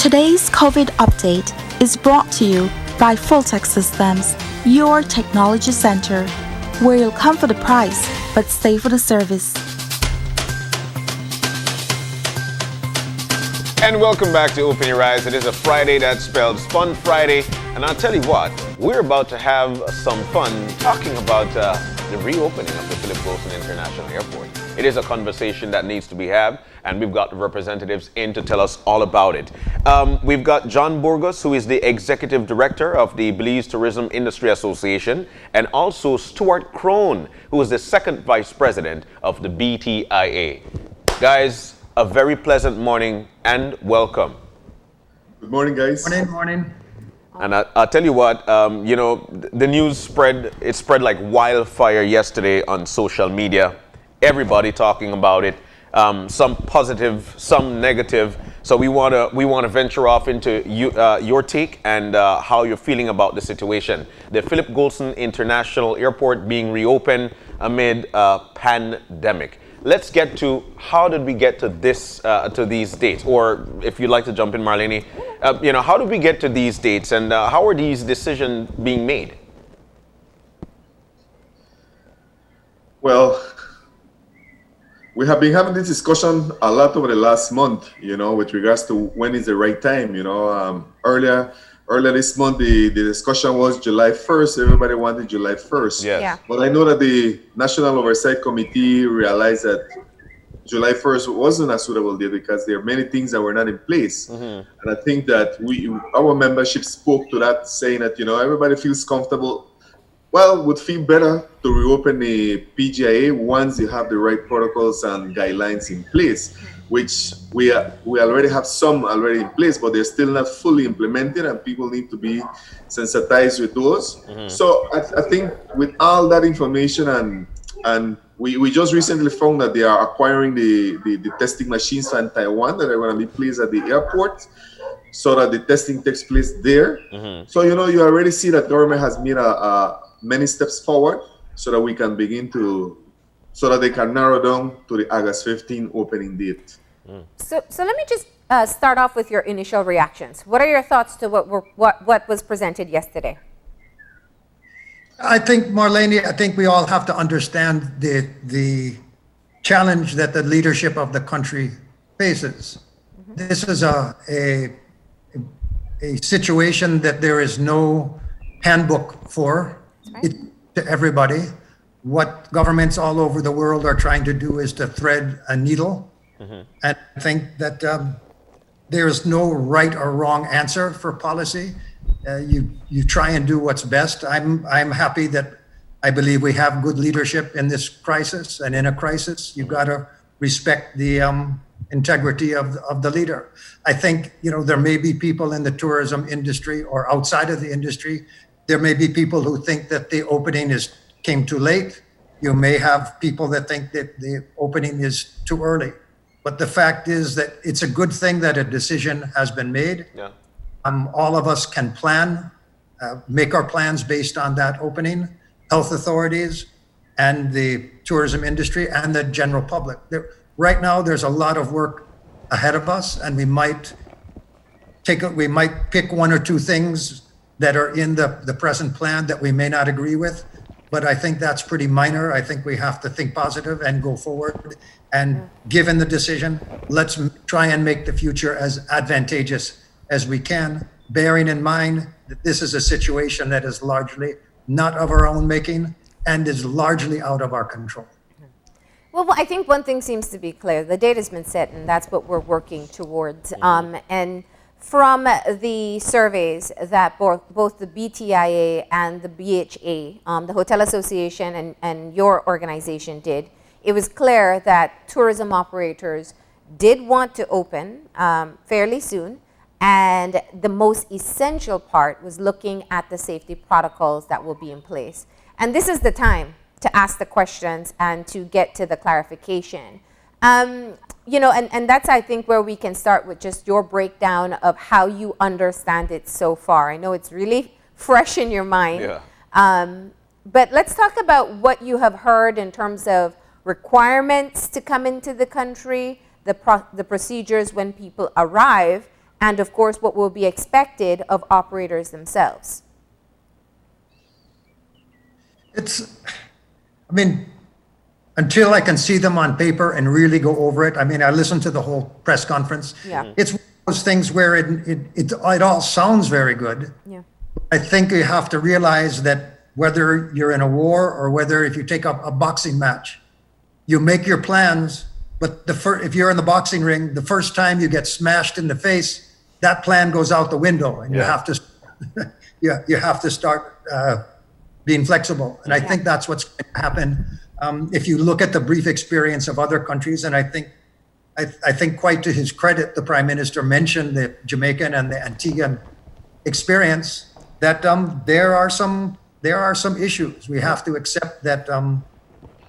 Today's COVID update is brought to you by Fulltech Systems, your technology center, where you'll come for the price but stay for the service. And welcome back to Open Your Eyes. It is a Friday that spells Fun Friday. And I'll tell you what, we're about to have some fun talking about the reopening of the Philip Goldson International Airport. It is a conversation that needs to be had, and we've got representatives in to tell us all about it. We've got John Burgos, who is the Executive Director of the Belize Tourism Industry Association, and also Stewart Krohn, who is the Second Vice President of the BTIA. Guys, a very pleasant morning and welcome. Good morning, guys. Morning. And I'll tell you what, the news spread like wildfire yesterday on social media. Everybody talking about it, some positive, some negative. So we want to venture off into your take and how you're feeling about the situation. The Philip Goldson International Airport being reopened amid a pandemic. Let's get to how did we get to these dates, or if you'd like to jump in, Marlene, how did we get to these dates, and how are these decisions being made? Well, we have been having this discussion a lot over the last month, with regards to when is the right time. Earlier this month, the discussion was July 1st. Everybody wanted July 1st. Yes. Yeah. But I know that the National Oversight Committee realized that July 1st wasn't a suitable date because there are many things that were not in place. Mm-hmm. And I think that our membership spoke to that, saying that, everybody feels comfortable. Well, would feel better to reopen the PGIA once you have the right protocols and guidelines in place, which we already have some already in place, but they're still not fully implemented, and people need to be sensitized with those. Mm-hmm. So I think with all that information, and we just recently found that they are acquiring the testing machines from Taiwan that are going to be placed at the airport, so that the testing takes place there. Mm-hmm. So you already see that government has made many steps forward so that we can so that they can narrow down to the August 15 opening date. Mm. So let me just start off with your initial reactions. What are your thoughts to what was presented yesterday? I think, Marlene, we all have to understand the challenge that the leadership of the country faces. Mm-hmm. This is a situation that there is no handbook for. Right. To everybody. What governments all over the world are trying to do is to thread a needle. Mm-hmm. And I think that there is no right or wrong answer for policy. You try and do what's best. I'm happy that I believe we have good leadership in this crisis, and in a crisis, you've got to respect the integrity of the leader. I think, there may be people in the tourism industry or outside of the industry. There may be people who think that the opening came too late. You may have people that think that the opening is too early. But the fact is that it's a good thing that a decision has been made. Yeah. All of us can plan, make our plans based on that opening. Health authorities and the tourism industry and the general public. Right now, there's a lot of work ahead of us, and we might pick one or two things that are in the present plan that we may not agree with, but I think that's pretty minor. I think we have to think positive and go forward. And given the decision, let's try and make the future as advantageous as we can, bearing in mind that this is a situation that is largely not of our own making and is largely out of our control. Well, I think one thing seems to be clear. The date has been set, and that's what we're working towards. And from the surveys that both the BTIA and the BHA, the Hotel Association and your organization did, it was clear that tourism operators did want to open fairly soon, and the most essential part was looking at the safety protocols that will be in place. And this is the time to ask the questions and to get to the clarification. And that's, I think, where we can start with just your breakdown of how you understand it so far. I know it's really fresh in your mind. Yeah. But let's talk about what you have heard in terms of requirements to come into the country, the procedures when people arrive, and of course what will be expected of operators themselves? Until I can see them on paper and really go over it, I listened to the whole press conference. Yeah. It's one of those things where it all sounds very good. Yeah. I think you have to realize that whether you're in a war or whether if you take up a boxing match, you make your plans, but if you're in the boxing ring, the first time you get smashed in the face, that plan goes out the window, and you have to you have to start being flexible. And I think that's what's going to happen. If you look at the brief experience of other countries, and I think quite to his credit, the Prime Minister mentioned the Jamaican and the Antiguan experience, that there are some issues. We have to accept that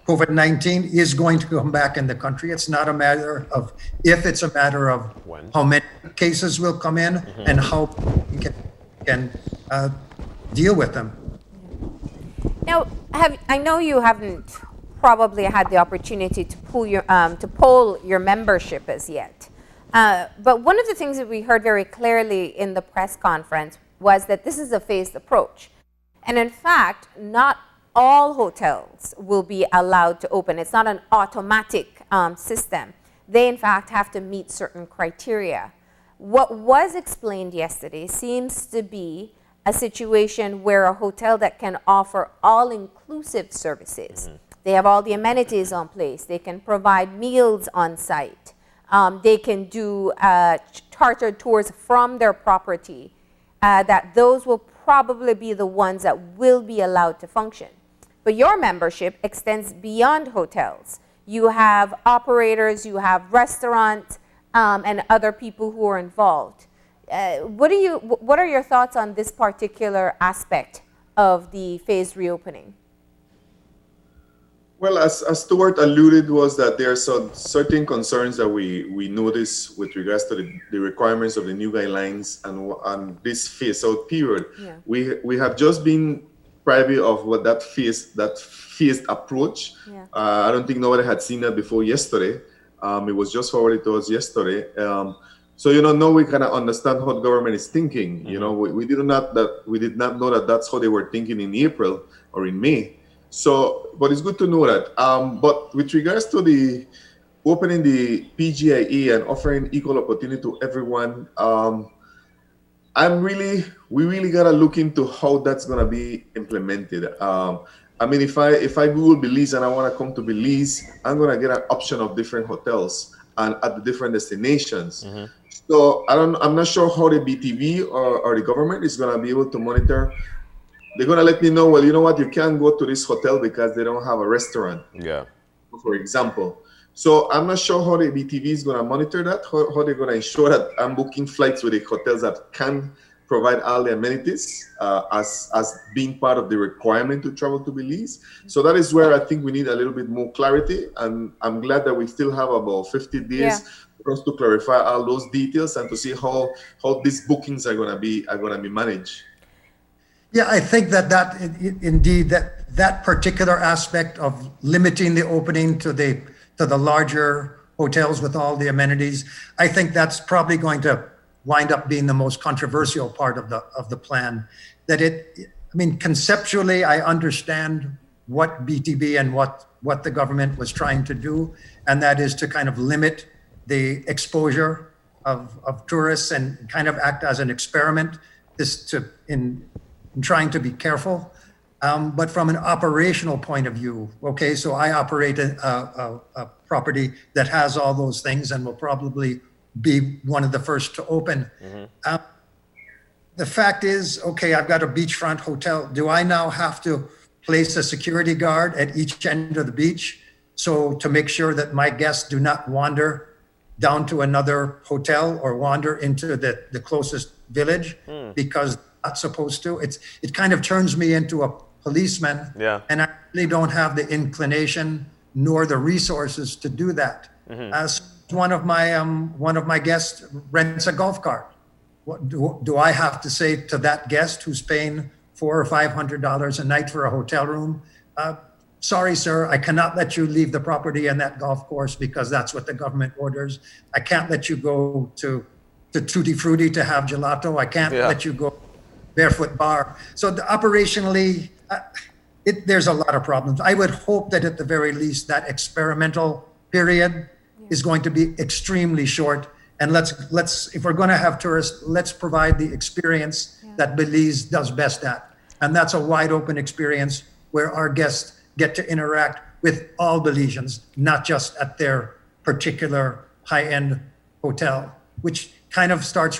COVID-19 is going to come back in the country. It's not a matter of if, it's a matter of when. How many cases will come in and how we can deal with them. Now, I know you haven't probably had the opportunity to poll your membership as yet. But one of the things that we heard very clearly in the press conference was that this is a phased approach. And in fact, not all hotels will be allowed to open. It's not an automatic system. They, in fact, have to meet certain criteria. What was explained yesterday seems to be a situation where a hotel that can offer all-inclusive services. They have all the amenities on place. They can provide meals on site. They can do chartered tours from their property. That those will probably be the ones that will be allowed to function. But your membership extends beyond hotels. You have operators, you have restaurants, and other people who are involved. What are your thoughts on this particular aspect of the phased reopening? Well, as Stewart alluded, was that there are some certain concerns that we notice with regards to the requirements of the new guidelines and this phase-out period. Yeah. We have just been privy of what that phased approach. Yeah. I don't think nobody had seen that before yesterday. It was just forwarded to us yesterday. So now we kind of understand how the government is thinking. We did not know that that's how they were thinking in April or in May. So, but it's good to know that. But with regards to the opening the PGIA and offering equal opportunity to everyone, we really gotta look into how that's gonna be implemented. If I Google Belize and I wanna come to Belize, I'm gonna get an option of different hotels and at the different destinations. So I'm not sure how the BTV or the government is gonna be able to monitor. They're going to let me know, well, you know what, you can't go to this hotel because they don't have a restaurant, for example. So I'm not sure how the BTV is going to monitor that, how they're going to ensure that I'm booking flights with the hotels that can provide all the amenities as being part of the requirement to travel to Belize. So that is where I think we need a little bit more clarity. And I'm glad that we still have about 50 days for us to clarify all those details and to see how these bookings are going to be managed. Yeah, I think that particular aspect of limiting the opening to the larger hotels with all the amenities, I think that's probably going to wind up being the most controversial part of the plan. Conceptually, I understand what BTB and what the government was trying to do, and that is to kind of limit the exposure of tourists and kind of act as an experiment in trying to be careful. But from an operational point of view, okay, so I operate a property that has all those things and will probably be one of the first to open. The fact is, okay, I've got a beachfront hotel. Do I now have to place a security guard at each end of the beach to make sure that my guests do not wander down to another hotel or wander into the closest village because not supposed to? It kind of turns me into a policeman, and I really don't have the inclination nor the resources to do that. As one of my guests rents a golf cart, what do I have to say to that guest who's paying $400 or $500 a night for a hotel room? Sorry, sir, I cannot let you leave the property and that golf course because that's what the government orders. I can't let you go to to Tutti Frutti to have gelato. I can't Yeah. let you go barefoot bar. So operationally, there's a lot of problems. I would hope that at the very least that experimental period is going to be extremely short. And let's if we're going to have tourists, let's provide the experience that Belize does best at. And that's a wide open experience where our guests get to interact with all Belizeans, not just at their particular high-end hotel, which kind of starts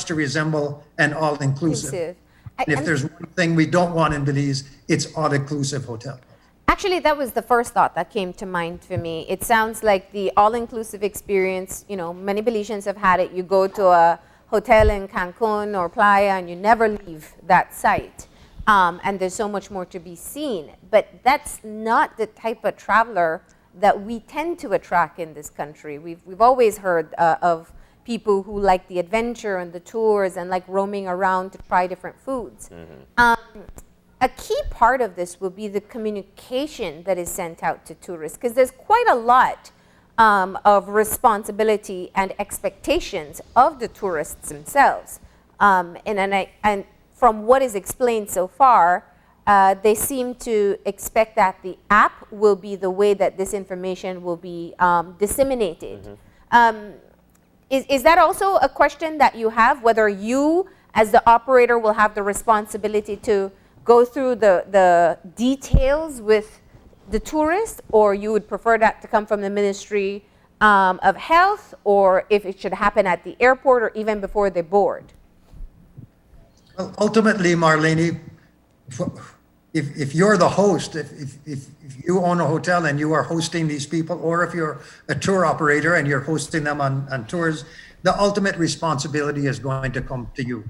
to resemble an all-inclusive. Inclusive. And if there's one thing we don't want in Belize, it's all-inclusive hotel. Actually, that was the first thought that came to mind for me. It sounds like the all-inclusive experience, you know, many Belizeans have had it. You go to a hotel in Cancun or Playa and you never leave that site. And there's so much more to be seen. But that's not the type of traveler that we tend to attract in this country. We've always heard of people who like the adventure and the tours and like roaming around to try different foods. A key part of this will be the communication that is sent out to tourists, because there's quite a lot of responsibility and expectations of the tourists themselves. And from what is explained so far, they seem to expect that the app will be the way that this information will be disseminated. Is that also a question that you have, whether you as the operator will have the responsibility to go through the details with the tourist, or you would prefer that to come from the Ministry of Health, or if it should happen at the airport or even before they board? Well, ultimately, Marlene, if you're the host, if you own a hotel and you are hosting these people, or if you're a tour operator and you're hosting them on tours, the ultimate responsibility is going to come to you.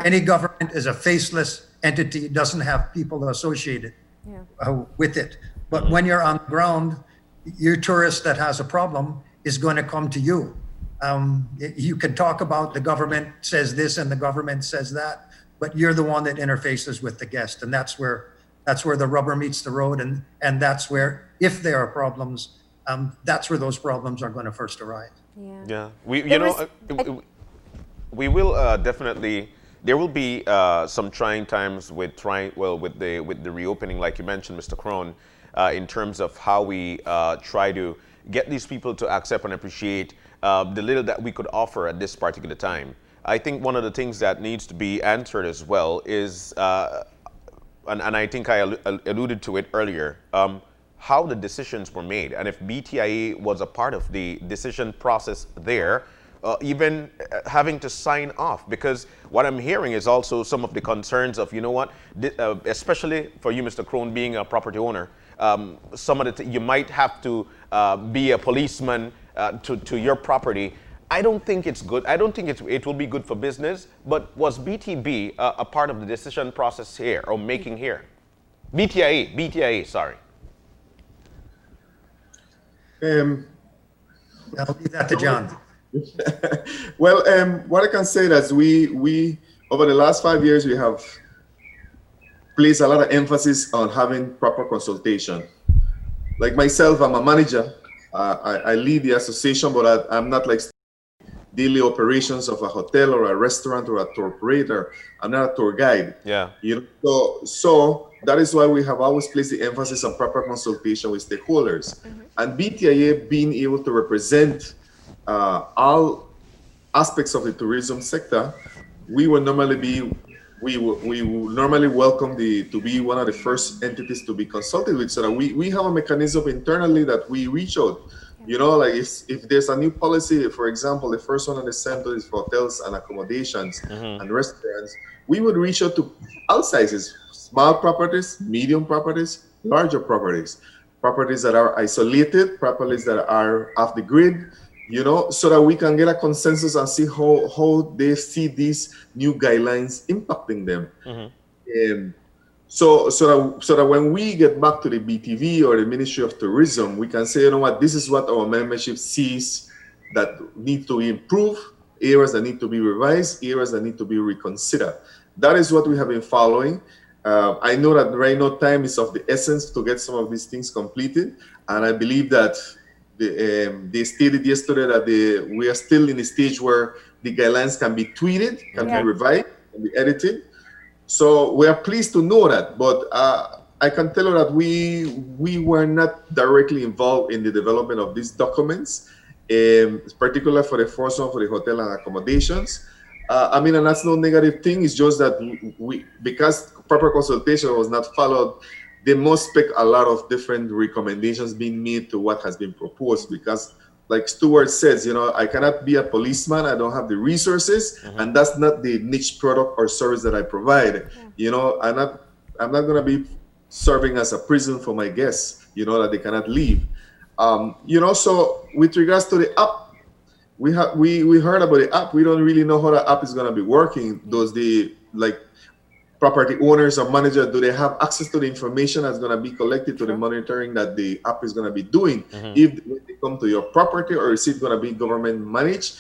Any government is a faceless entity, doesn't have people associated with it. But when you're on the ground, your tourist that has a problem is going to come to you. You can talk about the government says this and the government says that, but you're the one that interfaces with the guest, and that's where the rubber meets the road, and that's where, if there are problems, that's where those problems are going to first arise. Yeah, we will definitely. There will be some trying times with the reopening, like you mentioned, Mr. Krohn, in terms of how we try to get these people to accept and appreciate the little that we could offer at this particular time. I think one of the things that needs to be answered as well is, and I think I alluded to it earlier, how the decisions were made, and if BTIA was a part of the decision process there. Even having to sign off, because what I'm hearing is also some of the concerns of, you know what, especially for you, Mr. Krohn, being a property owner, some of you might have to be a policeman to your property. I don't think it's good. I don't think it will be good for business. But was BTB a part of the decision process here or making here? BTIA, sorry. I'll leave that to John. Well, what I can say is we over the last 5 years, we have placed a lot of emphasis on having proper consultation. Like myself, I'm a manager. I lead the association, but I'm not like daily operations of a hotel or a restaurant or a tour operator. I'm not a tour guide. Yeah. You know, so that is why we have always placed the emphasis on proper consultation with stakeholders. And BTIA being able to represent all aspects of the tourism sector, we will normally welcome to be one of the first entities to be consulted with, so that we have a mechanism internally that we reach out. You know, like if there's a new policy, for example, the first one on the center is for hotels and accommodations and restaurants, we would reach out to all sizes, small properties, medium properties, larger properties that are isolated, properties that are off the grid, you know, so that we can get a consensus and see how they see these new guidelines impacting them. So that when we get back to the BTV or the Ministry of Tourism, we can say, you know what, this is what our membership sees that need to improve, areas that need to be revised, areas that need to be reconsidered. That is what we have been following. I know that right now time is of the essence to get some of these things completed, and I believe that they stated yesterday that we are still in the stage where the guidelines can be tweeted, can be revised, can be edited. So we are pleased to know that, but I can tell you that we were not directly involved in the development of these documents, particularly for the first one for the hotel and accommodations. I mean, and that's no negative thing. It's just that because proper consultation was not followed, they must pick a lot of different recommendations being made to what has been proposed. Because, like Stewart says, I cannot be a policeman. I don't have the resources, and that's not the niche product or service that I provide. I'm not going to be serving as a prison for my guests. That they cannot leave. So with regards to the app, we heard about the app. We don't really know how the app is going to be working. Does the property owners or manager, do they have access to the information that's going to be collected to the monitoring that the app is going to be doing? If when they come to your property, or is it going to be government managed?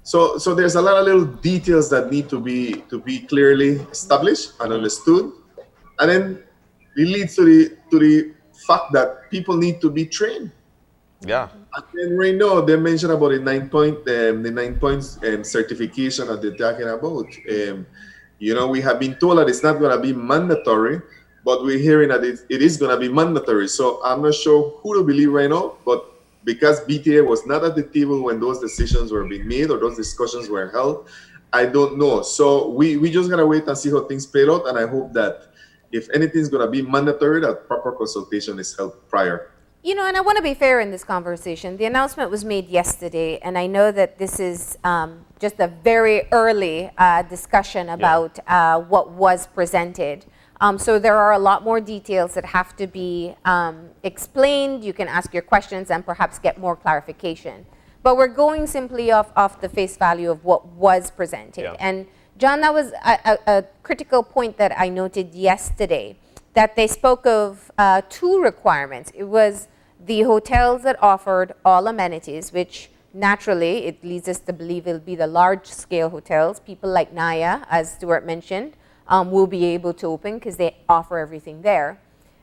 So there's a lot of little details that need to be clearly established and understood, and then it leads to the fact that people need to be trained. Yeah. And then right now they mentioned about the 9 points certification that they're talking about. We have been told that it's not going to be mandatory, but we're hearing that it is going to be mandatory. So I'm not sure who to believe right now, but because BTIA was not at the table when those decisions were being made or those discussions were held, I don't know. So we just gotta wait and see how things play out, and I hope that if anything's going to be mandatory, that proper consultation is held prior. And I want to be fair in this conversation. The announcement was made yesterday, and I know that this is just a very early discussion about what was presented. So there are a lot more details that have to be explained. You can ask your questions and perhaps get more clarification. But we're going simply off the face value of what was presented. Yeah. And John, that was a critical point that I noted yesterday, that they spoke of two requirements. It was the hotels that offered all amenities, which naturally it leads us to believe it'll be the large-scale hotels. People like Naya, as Stewart mentioned, will be able to open because they offer everything there.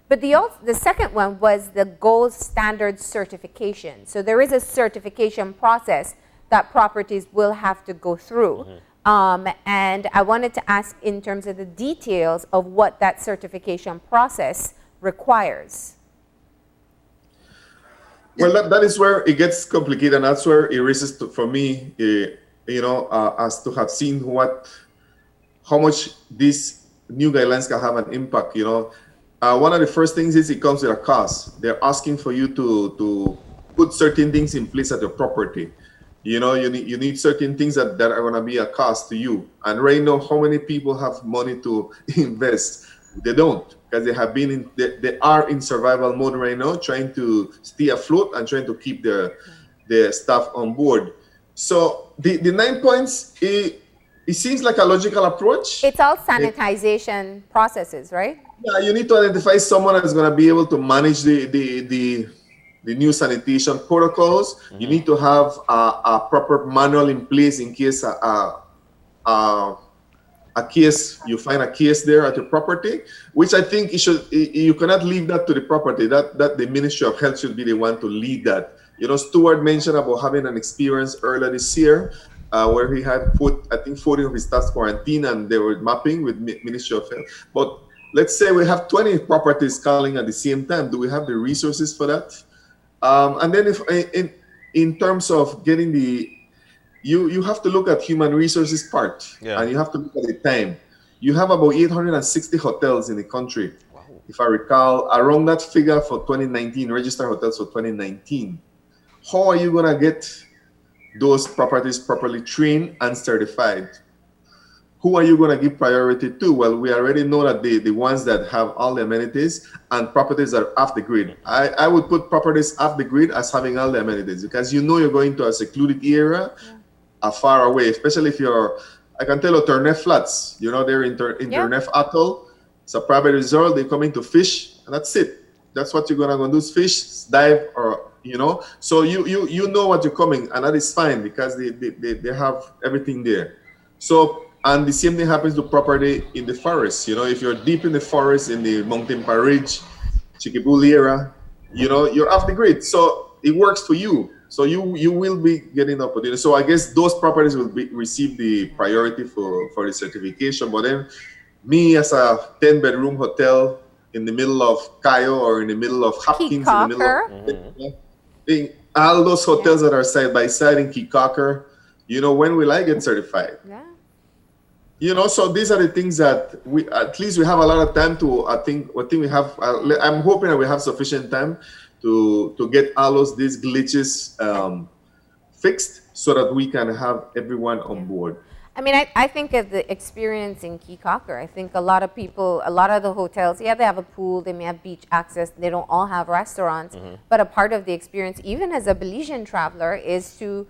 But the second one was the gold standard certification. So there is a certification process that properties will have to go through. And I wanted to ask in terms of the details of what that certification process requires. Well, that is where it gets complicated, and that's where it raises for me, as to have seen how much these new guidelines can have an impact. One of the first things is it comes with a cost. They're asking for you to put certain things in place at your property. You need certain things that are going to be a cost to you. And right now, how many people have money to invest? They don't, because they are in survival mode right now, trying to stay afloat and trying to keep their staff on board. So the 9 points, it seems like a logical approach. It's all sanitization processes, right? Yeah, you need to identify someone that's going to be able to manage the new sanitation protocols. You need to have a proper manual in place in case you find a case there at your property, which I think you cannot leave that to the property. That the Ministry of Health should be the one to lead that. Stewart mentioned about having an experience earlier this year where he had put, I think, 40 of his staff quarantine, and they were mapping with Ministry of Health. But let's say we have 20 properties calling at the same time. Do we have the resources for that? And then in terms of getting you have to look at human resources part, and you have to look at the time. You have about 860 hotels in the country. Wow. If I recall, around that figure for 2019, registered hotels for 2019. How are you going to get those properties properly trained and certified? Who are you going to give priority to? Well, we already know that the ones that have all the amenities and properties that are off the grid. I would put properties off the grid as having all the amenities, because you're going to a secluded area, far away, especially if I can tell you, Turnef Flats, they're in Turnef Atoll. It's a private resort. They're coming to fish, and that's it. That's what you're going to do, is fish, dive, or, So you know what you're coming, and that is fine, because they have everything there. So, and the same thing happens to property in the forest. If you're deep in the forest, in the Mountain Parridge, Chiquibul area, you're off the grid. So it works for you. So you will be getting the opportunity. So I guess those properties will receive the priority for the certification. But then me as a 10-bedroom hotel in the middle of Cayo or in the middle of Hopkins, in the middle of all those hotels that are side by side in Kikaker, when will I get certified? Yeah. So these are the things that we at least we have a lot of time to. I think we have. I'm hoping that we have sufficient time to get all these glitches fixed so that we can have everyone on board. I mean, I think of the experience in Kikaker. I think a lot of the hotels, they have a pool, they may have beach access, they don't all have restaurants, but a part of the experience, even as a Belizean traveler, is to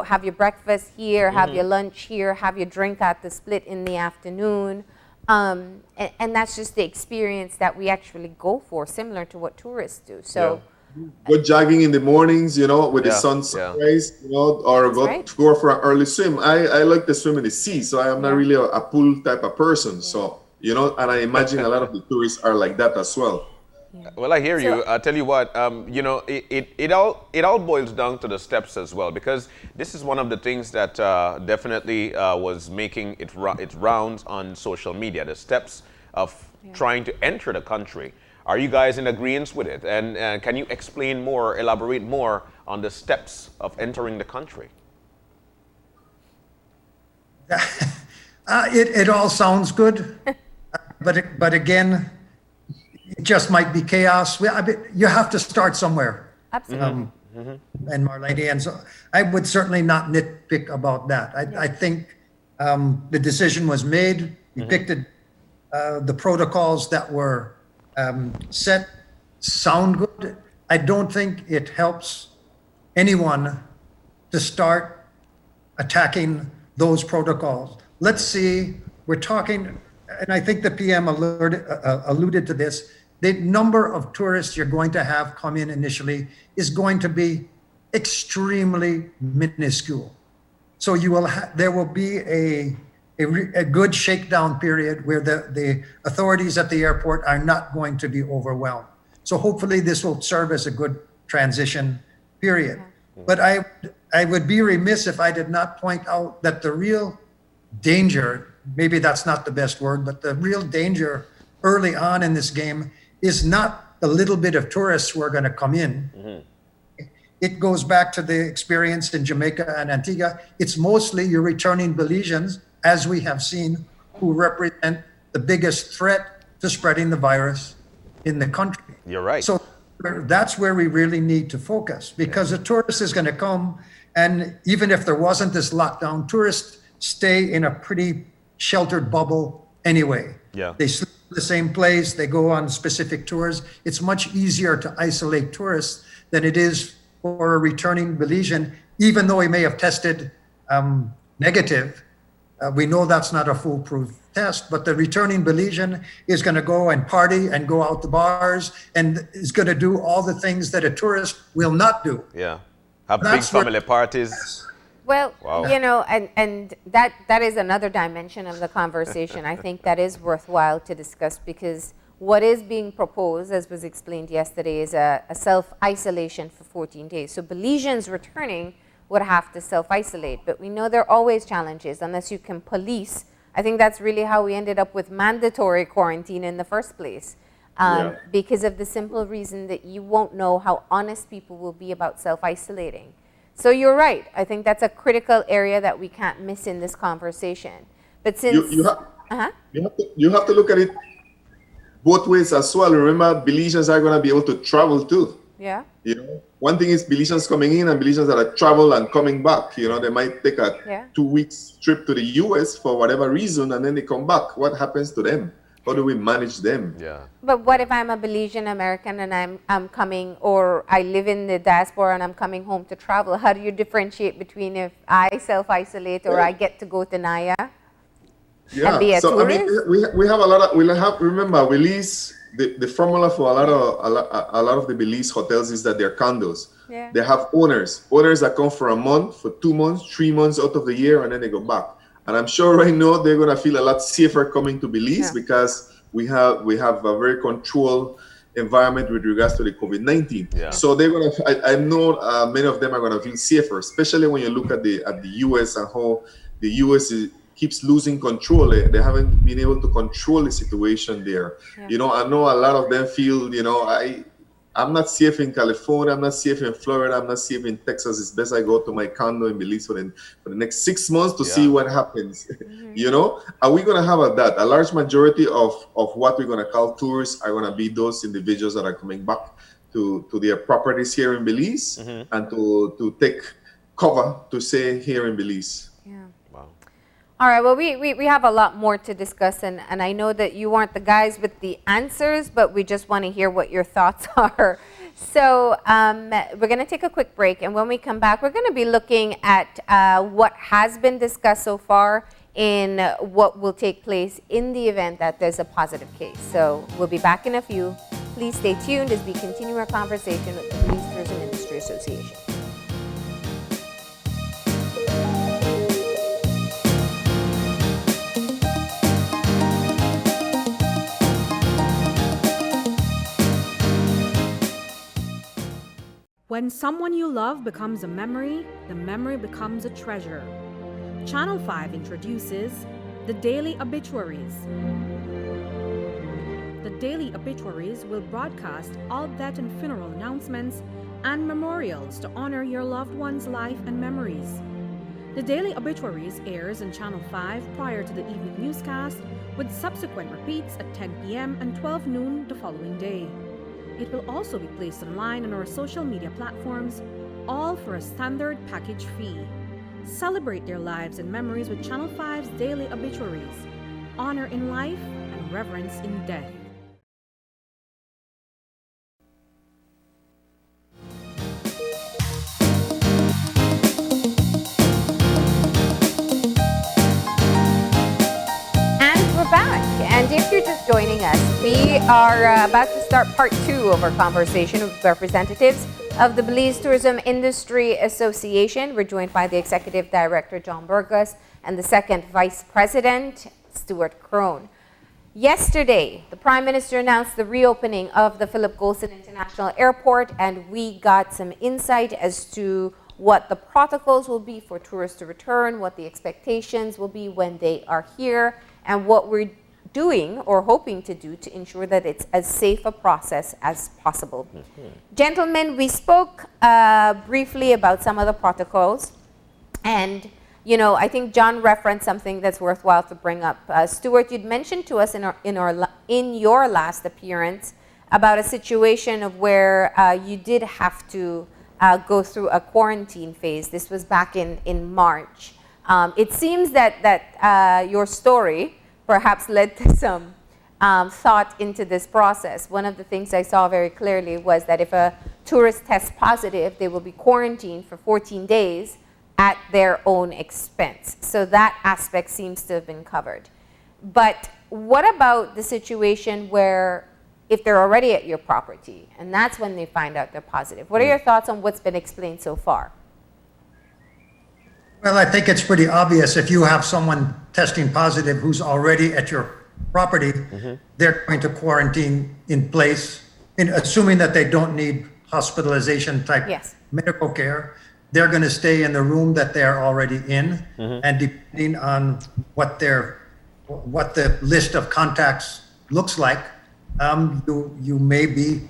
have your breakfast here, have your lunch here, have your drink at the Split in the afternoon. And that's just the experience that we actually go for, similar to what tourists do. So, go jogging in the mornings, with the sunrise, or go for an early swim. I like to swim in the sea, so I am not really a pool type of person. So, and I imagine a lot of the tourists are like that as well. Well, I hear you. I tell you what, it all boils down to the steps as well, because this is one of the things that definitely was making its rounds on social media, the steps of trying to enter the country. Are you guys in agreement with it? And can you explain more, elaborate more on the steps of entering the country? It all sounds good, but again, it just might be chaos. You have to start somewhere. Absolutely. And Marlene, and so I would certainly not nitpick about that. I think the decision was made. We picked the protocols that were set, sound good. I don't think it helps anyone to start attacking those protocols. Let's see, we're talking, and I think the PM alluded to this, the number of tourists you're going to have come in initially is going to be extremely minuscule. So there will be a good shakedown period where the authorities at the airport are not going to be overwhelmed. So hopefully this will serve as a good transition period. But I would be remiss if I did not point out that the real danger, maybe that's not the best word, but the real danger early on in this game is not the little bit of tourists who are going to come in. It goes back to the experience in Jamaica and Antigua. It's mostly your returning Belizeans, as we have seen, who represent the biggest threat to spreading the virus in the country. You're right. So that's where we really need to focus, because a tourist is going to come, and even if there wasn't this lockdown, tourists stay in a pretty sheltered bubble anyway. Yeah. They sleep in the same place, they go on specific tours. It's much easier to isolate tourists than it is for a returning Belizean, even though he may have tested negative. We know that's not a foolproof test, but the returning Belizean is going to go and party and go out to bars and is going to do all the things that a tourist will not do. Yeah. Have big family parties. Well, Wow. and that is another dimension of the conversation. I think that is worthwhile to discuss, because what is being proposed, as was explained yesterday, is a self-isolation for 14 days. So Belizeans returning would have to self-isolate, but we know there are always challenges unless you can police. I think that's really how we ended up with mandatory quarantine in the first place, because of the simple reason that you won't know how honest people will be about self-isolating. So you're right. I think that's a critical area that we can't miss in this conversation. But since you have to look at it both ways as well. Remember, Belizeans are going to be able to travel too. Yeah. One thing is Belizeans coming in and Belizeans that are travel and coming back. They might take a 2 weeks trip to the US for whatever reason, and then they come back. What happens to them? How do we manage them? Yeah. But what if I'm a Belizean American and I'm coming, or I live in the diaspora and I'm coming home to travel? How do you differentiate between if I self-isolate or I get to go to Naya and be a tourist? I mean, we have a lot of, remember, Belize, the formula for a lot of the Belize hotels is that they're condos. Yeah. They have owners that come for a month, for 2 months, 3 months out of the year, and then they go back. And I'm sure right now they're gonna feel a lot safer coming to Belize because we have a very controlled environment with regards to the COVID-19. Yeah. So they're gonna. I know many of them are gonna feel safer, especially when you look at the U.S. and how the U.S. keeps losing control. They haven't been able to control the situation there. Yeah. You know, I know a lot of them feel, you know, I'm not safe in California. I'm not safe in Florida. I'm not safe in Texas. It's best I go to my condo in Belize for the next 6 months to see what happens. You know, are we going to have that? A large majority of what we're going to call tourists are going to be those individuals that are coming back to their properties here in Belize and to take cover to stay here in Belize. Yeah. Wow. All right, well, we have a lot more to discuss, and I know that you aren't the guys with the answers, but we just want to hear what your thoughts are. So we're going to take a quick break, and when we come back, we're going to be looking at what has been discussed so far in what will take place in the event that there's a positive case. So we'll be back in a few. Please stay tuned as we continue our conversation with the Belize Tourism Industry Association. When someone you love becomes a memory, the memory becomes a treasure. Channel 5 introduces the Daily Obituaries. The Daily Obituaries will broadcast all death and funeral announcements and memorials to honor your loved one's life and memories. The Daily Obituaries airs on Channel 5 prior to the evening newscast, with subsequent repeats at 10 p.m. and 12 noon the following day. It will also be placed online on our social media platforms, all for a standard package fee. Celebrate their lives and memories with Channel 5's Daily Obituaries. Honor in life and reverence in death. And if you're just joining us, we are about to start part 2 of our conversation with representatives of the Belize Tourism Industry Association. We're joined by the Executive Director, John Burgos, and the Second Vice President, Stewart Krohn. Yesterday, the Prime Minister announced the reopening of the Philip Goldson International Airport, and we got some insight as to what the protocols will be for tourists to return, what the expectations will be when they are here, and what we're doing or hoping to do to ensure that it's as safe a process as possible. Gentlemen, we spoke briefly about some of the protocols, and you know, I think John referenced something that's worthwhile to bring up. Stewart, you'd mentioned to us in your last appearance about a situation of where you did have to go through a quarantine phase. This was back in March. It seems that your story perhaps led to some thought into this process. One of the things I saw very clearly was that if a tourist tests positive, they will be quarantined for 14 days at their own expense. So that aspect seems to have been covered. But what about the situation where if they're already at your property and that's when they find out they're positive? What are your thoughts on what's been explained so far? Well, I think it's pretty obvious if you have someone testing positive who's already at your property, they're going to quarantine in place, assuming that they don't need hospitalization type medical care. They're going to stay in the room that they're already in, and depending on what the list of contacts looks like, you may be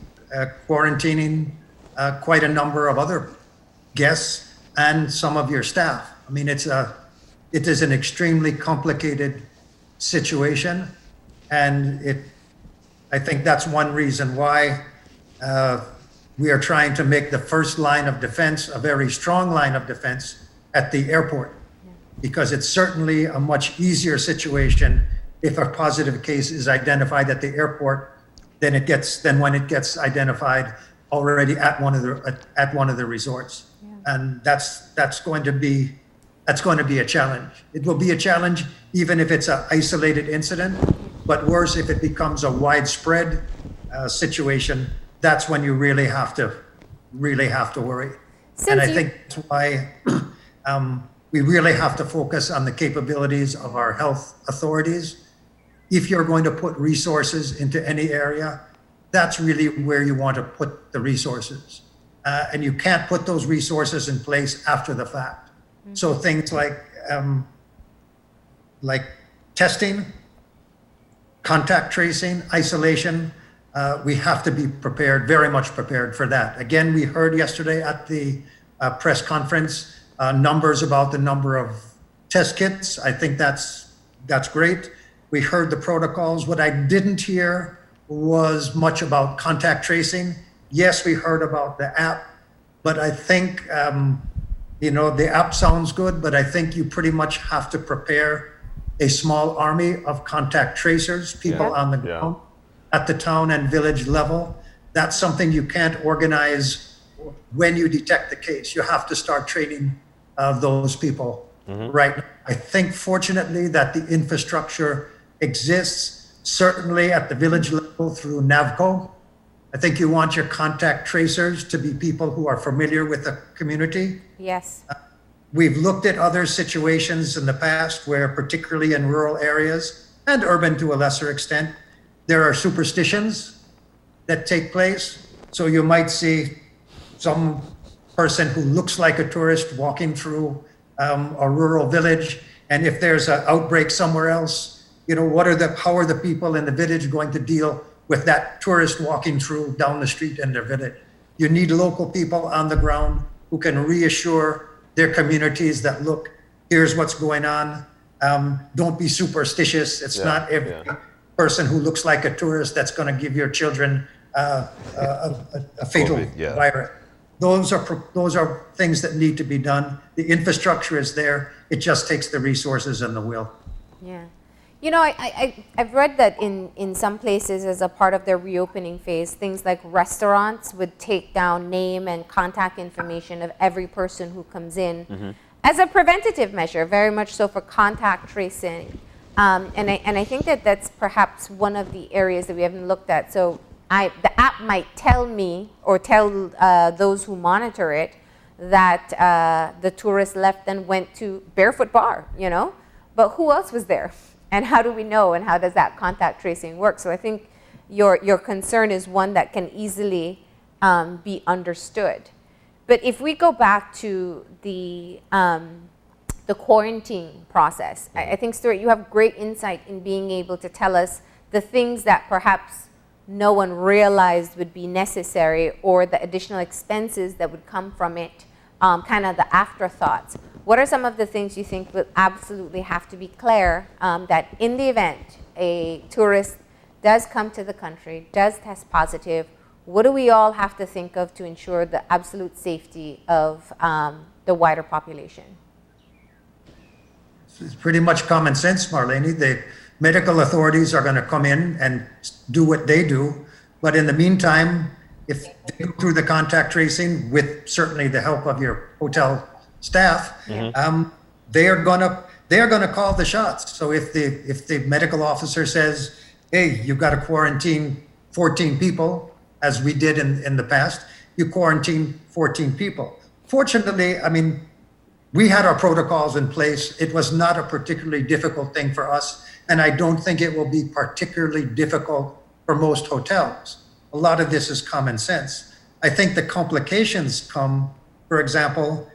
quarantining quite a number of other guests and some of your staff. I mean, it is an extremely complicated situation, and I think that's one reason why we are trying to make the first line of defense a very strong line of defense at the airport, because it's certainly a much easier situation if a positive case is identified at the airport than when it gets identified already at one of the resorts. And that's going to be a challenge. It will be a challenge even if it's an isolated incident, but worse if it becomes a widespread situation. That's when you really have to worry. And I think that's why we really have to focus on the capabilities of our health authorities. If you're going to put resources into any area, that's really where you want to put the resources. And you can't put those resources in place after the fact. So things like testing, contact tracing, isolation, we have to be prepared, very much prepared for that. Again, we heard yesterday at the press conference numbers about the number of test kits. I think that's great. We heard the protocols. What I didn't hear was much about contact tracing. Yes, we heard about the app, but I think, the app sounds good, but I think you pretty much have to prepare a small army of contact tracers, people on the ground at the town and village level. That's something you can't organize when you detect the case. You have to start training those people right now. I think fortunately that the infrastructure exists, certainly at the village level through NAVCO. I think you want your contact tracers to be people who are familiar with the community. Yes. We've looked at other situations in the past where, particularly in rural areas and urban to a lesser extent, there are superstitions that take place. So you might see some person who looks like a tourist walking through a rural village, and if there's an outbreak somewhere else, how are the people in the village going to deal with that tourist walking through down the street in their village? You need local people on the ground who can reassure their communities that, look, here's what's going on. Don't be superstitious. It's not every person who looks like a tourist that's going to give your children a fatal virus. Those are things that need to be done. The infrastructure is there. It just takes the resources and the will. Yeah. I've read that in some places, as a part of their reopening phase, things like restaurants would take down name and contact information of every person who comes in as a preventative measure, very much so for contact tracing. And I think that's perhaps one of the areas that we haven't looked at. So the app might tell me or tell those who monitor it that the tourist left and went to Barefoot Bar, but who else was there? And how do we know, and how does that contact tracing work? So I think your concern is one that can easily be understood. But if we go back to the quarantine process, I think, Stewart, you have great insight in being able to tell us the things that perhaps no one realized would be necessary, or the additional expenses that would come from it, kind of the afterthoughts. What are some of the things you think will absolutely have to be clear, that in the event a tourist does come to the country, does test positive, what do we all have to think of to ensure the absolute safety of the wider population? It's pretty much common sense, Marlene. The medical authorities are going to come in and do what they do. But in the meantime, if they go through the contact tracing with certainly the help of your hotel staff, they are gonna call the shots. So if the medical officer says, "Hey, you've got to quarantine 14 people," as we did in the past, you quarantine 14 people. Fortunately, we had our protocols in place. It was not a particularly difficult thing for us, and I don't think it will be particularly difficult for most hotels. A lot of this is common sense. I think the complications come, for example,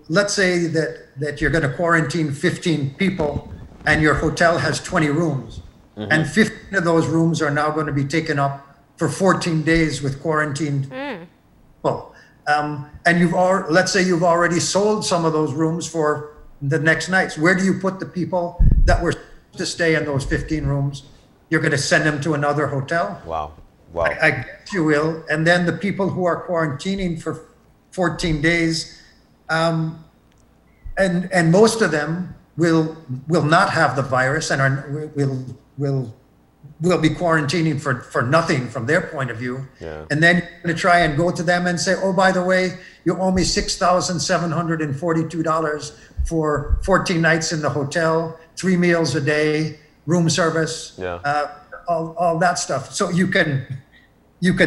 let's say that you're going to quarantine 15 people and your hotel has 20 rooms, and 15 of those rooms are now going to be taken up for 14 days with quarantined people. And let's say you've already sold some of those rooms for the next nights. Where do you put the people that were to stay in those 15 rooms? You're going to send them to another hotel? Wow. I guess you will. And then the people who are quarantining for 14 days, and most of them will not have the virus and will be quarantining for nothing from their point of view. Yeah. And then you're going to try and go to them and say, "Oh, by the way, you owe me $6,742 for 14 nights in the hotel, 3 meals a day, room service, all that stuff." So you can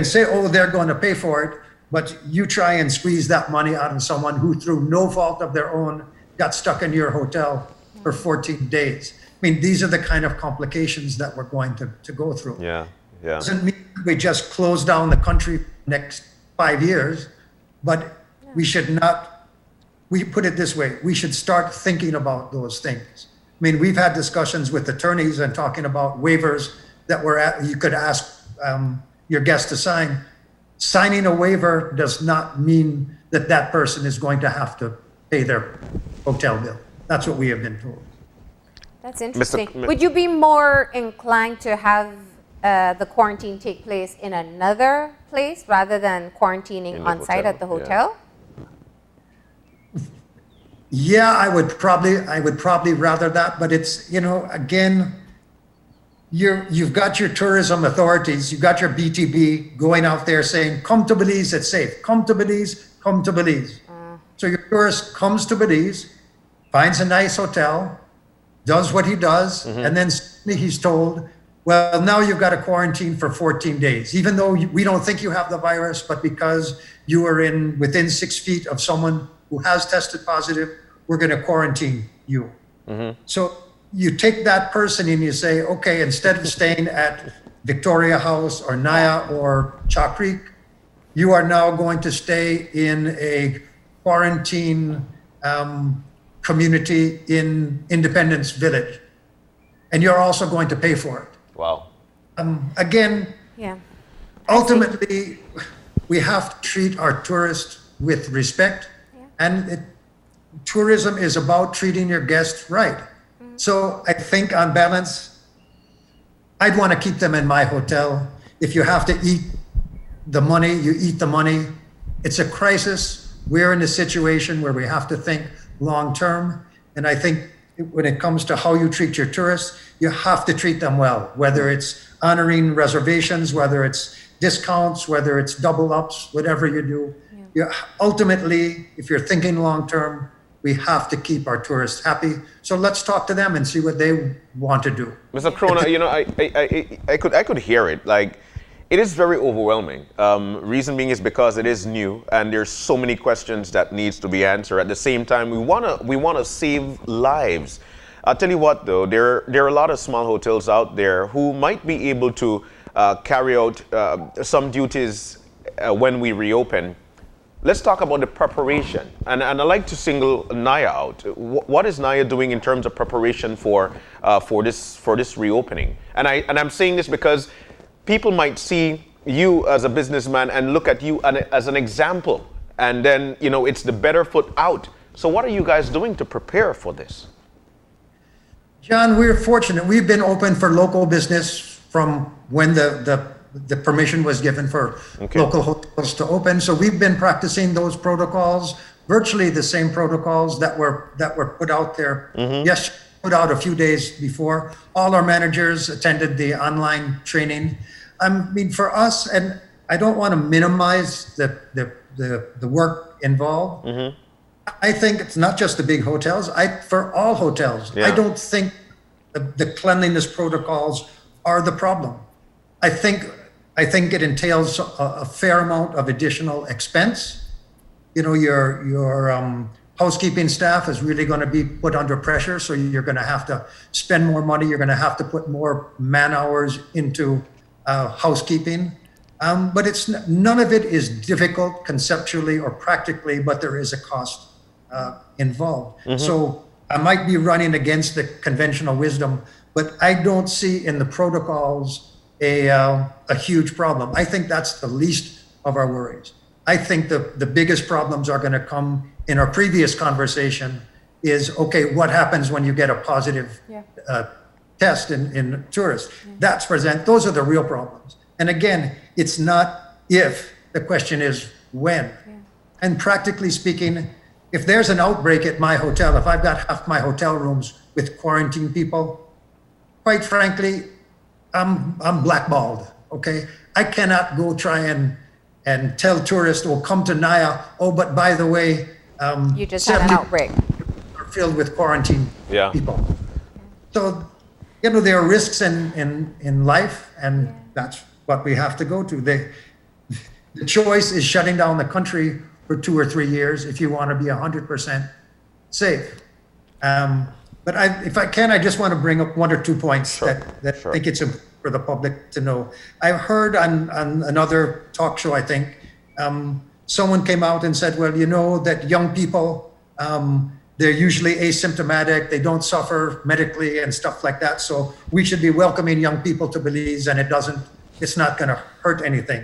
say, "Oh, they're going to pay for it," but you try and squeeze that money out of someone who, through no fault of their own, got stuck in your hotel for 14 days. These are the kind of complications that we're going to go through. Yeah. Doesn't mean we just close down the country next 5 years, but we should not, we put it this way, we should start thinking about those things. I mean, we've had discussions with attorneys and talking about waivers that you could ask your guest to sign. Signing a waiver does not mean that that person is going to have to pay their hotel bill. That's what we have been told. That's interesting. Would you be more inclined to have the quarantine take place in another place rather than quarantining on site at the hotel? Yeah, I would probably rather that, but it's, again, you've got your tourism authorities, you've got your BTB going out there saying, come to Belize, it's safe. Come to Belize, come to Belize. So your tourist comes to Belize, finds a nice hotel, does what he does, and then he's told, well, now you've got to quarantine for 14 days, even though we don't think you have the virus, but because you are within 6 feet of someone who has tested positive, we're going to quarantine you. So you take that person and you say, okay, instead of staying at Victoria House or Naya or Chalk Creek, you are now going to stay in a quarantine community in Independence Village. And you're also going to pay for it. Wow. Again, ultimately, we have to treat our tourists with respect. And tourism is about treating your guests right. So I think on balance, I'd want to keep them in my hotel. If you have to eat the money, you eat the money. It's a crisis. We're in a situation where we have to think long term. And I think when it comes to how you treat your tourists, you have to treat them well, whether it's honoring reservations, whether it's discounts, whether it's double ups, whatever you do. Ultimately, if you're thinking long term, we have to keep our tourists happy. So let's talk to them and see what they want to do. Mr. Krohn, I could hear it. Like, it is very overwhelming. Reason being is because it is new and there's so many questions that needs to be answered. At the same time, we wanna save lives. I'll tell you what though, there are a lot of small hotels out there who might be able to carry out some duties when we reopen. Let's talk about the preparation, and I'd like to single Naya out. What is Naya doing in terms of preparation for this reopening? And I'm saying this because people might see you as a businessman and look at you as an example, and then it's the better foot out. So what are you guys doing to prepare for this? John, we're fortunate. We've been open for local business from when the permission was given for local hotels to open. So we've been practicing those protocols, virtually the same protocols that were put out there. Yes, put out a few days before. All our managers attended the online training. I mean, for us, and I don't want to minimize the work involved. I think it's not just the big hotels. For all hotels, I don't think the cleanliness protocols are the problem. I think it entails a fair amount of additional expense. Your housekeeping staff is really going to be put under pressure, so you're going to have to spend more money. You're going to have to put more man hours into housekeeping. But none of it is difficult conceptually or practically, but there is a cost involved. So I might be running against the conventional wisdom, but I don't see in the protocols a huge problem. I think that's the least of our worries. I think the biggest problems are going to come in our previous conversation is, okay, what happens when you get a positive test in tourists? Those are the real problems. And again, it's not if, the question is when. And practically speaking, if there's an outbreak at my hotel, if I've got half my hotel rooms with quarantine people, quite frankly, I'm blackballed, okay? I cannot go try and tell tourists, oh, come to Naya, oh, but by the way, you just had an outbreak. Are filled with quarantine people. So, there are risks in life, and that's what we have to go to. The choice is shutting down the country for 2 or 3 years if you want to be 100% safe. But if I can, I just want to bring up 1 or 2 points that I think it's important for the public to know. I heard on another talk show, I think, someone came out and said, well, you know that young people, they're usually asymptomatic, they don't suffer medically and stuff like that. So we should be welcoming young people to Belize, and it's not gonna hurt anything.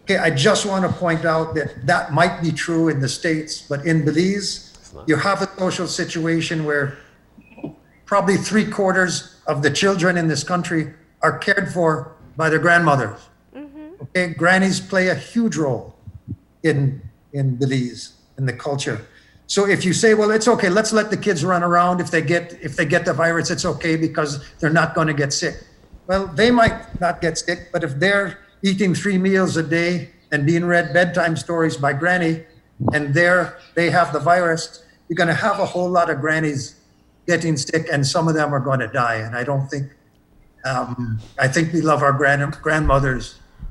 Okay, I just want to point out that that might be true in the States, but in Belize, you have a social situation where probably 3/4 of the children in this country are cared for by their grandmothers. Okay, grannies play a huge role in Belize, in the culture. So if you say, well, it's okay, let's let the kids run around. If they get the virus, it's okay because they're not going to get sick. Well, they might not get sick, but if they're eating 3 meals a day and being read bedtime stories by granny, and they have the virus, you're going to have a whole lot of grannies getting sick, and some of them are going to die. And I don't think, I think we love our grandmothers